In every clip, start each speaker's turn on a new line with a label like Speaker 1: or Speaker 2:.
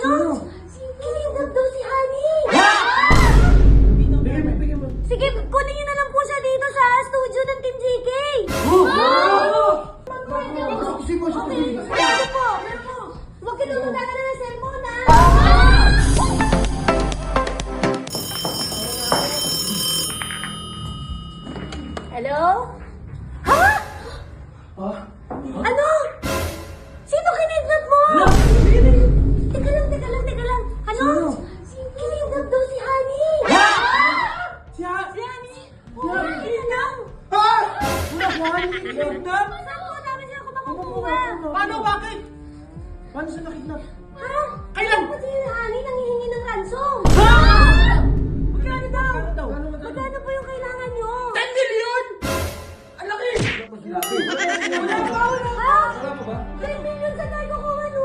Speaker 1: Kinidnap daw si Honey!
Speaker 2: Bigyan mo.
Speaker 1: Sige, kunin niyo na lang po siya dito sa studio ng Team JK! Okay, meron po. Huwag kayo magdadala ng cellphone, ha? Hello? Ha? Ano? Sino kinidnap mo? Teka lang. Ano? Kinidnap daw si Honey!
Speaker 2: Si Honey?
Speaker 1: Kinidnap?
Speaker 2: Kidnap?
Speaker 1: Saan po namin sila kumakukuha?
Speaker 2: Paano? Bakit? Paano siya nakidnap?
Speaker 1: Ha?
Speaker 2: Kailan?
Speaker 1: Pati si Honey nangihingi ng ransom.
Speaker 2: Magkano daw?
Speaker 1: Magkano po yung kailangan nyo?
Speaker 2: 10 million! Ang laki! Wala pa
Speaker 1: Ha?
Speaker 2: ba?
Speaker 1: 10 million sa tayo kukuha no?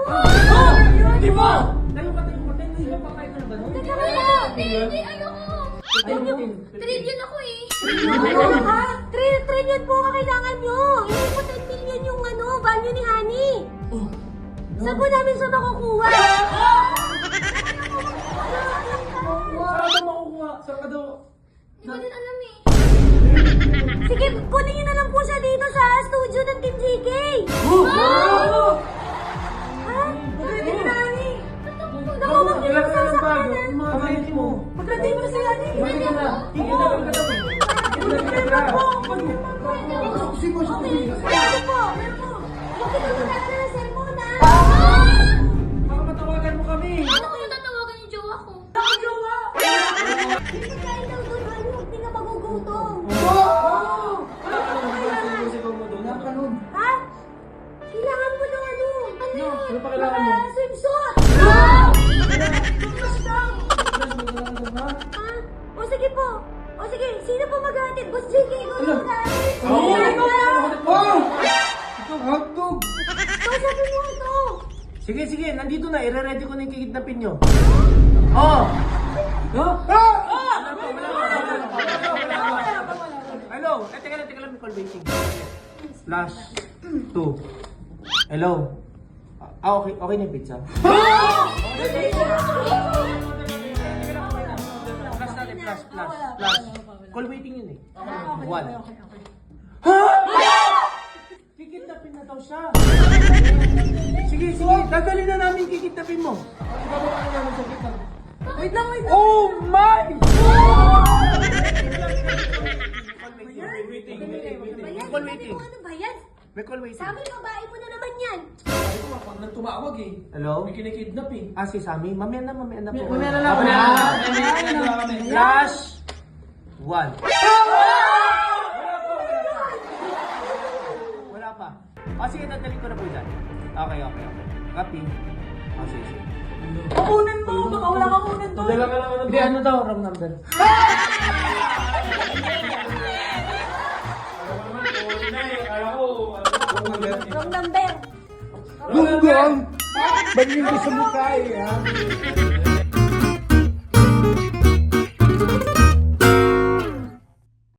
Speaker 2: Di ba? Tayo ka. 10 million pa kayo na ba?
Speaker 1: Teka lang.
Speaker 3: Hindi, ayoko. Trillion ako eh.
Speaker 1: Ha? 3 trillion po ang kailangan nyo. Hindi po 10 million yung value ni Honey. Saan po namin siya makukuha?
Speaker 2: Saan ka makukuha? Saan ka daw?
Speaker 3: Hindi ko din alam eh.
Speaker 1: Sige, kunin nyo na lang po siya dito sa studio ng Team JK. Ha? Pagdating mo na, Honey. Naku, wag niyo lang sasakanan.
Speaker 2: Pagdating mo.
Speaker 1: Pagdating mo na si Honey.
Speaker 2: Kikita na. Kikita ka daw.
Speaker 1: Meron po. Okay, meron po. Huwag kayo magdadala ng cellphone, ha?
Speaker 2: Baka matawagan mo kami.
Speaker 3: Ano ko tatawagan yung jowa ko?
Speaker 1: Hindi pagkain ng doon, Honey. Huwag di ka magugutom. Ha? Kailangan mo ng ano? Ano yun?
Speaker 2: Ano pa kailangan mo?
Speaker 1: Swimsuit! Ha? O sige po. O sige, sino po maghahatid? Boss JK, ikaw na maghahatid.
Speaker 2: Hotdog!
Speaker 1: Sabi mo ito.
Speaker 2: Sige, nandito na. Ire-ready ko na yung kikidnapin nyo. Oh! Hello? Teka lang, may call waiting. Flash 2. Hello? Okay na yung pizza. Flash natin, flash. Call waiting yun eh. 1. Kikidnapin na daw siya. Sige, dadali na namin kikidnapin mo.
Speaker 1: Wait lang.
Speaker 2: Oh my! Call waiting.
Speaker 1: Ano ba yan?
Speaker 2: May call waiting.
Speaker 1: Sabi, babae mo na naman yan.
Speaker 4: Pag nang tumawag eh.
Speaker 2: Hello?
Speaker 4: May kinikidnap eh.
Speaker 2: Si Sammy? Mamaya na po.
Speaker 4: Mamaya na lang.
Speaker 2: Flash 1. Wala pa. Sige, dadalhin ko na po dyan. Okay. Copy. Sige.
Speaker 1: Kukunin mo. Baka wala ka kunin doon.
Speaker 4: Dala ka lang.
Speaker 2: Hindi, ano daw? Wrong number.
Speaker 1: Wrong number.
Speaker 5: Gunggong! Ba't yung gusto mo kaya?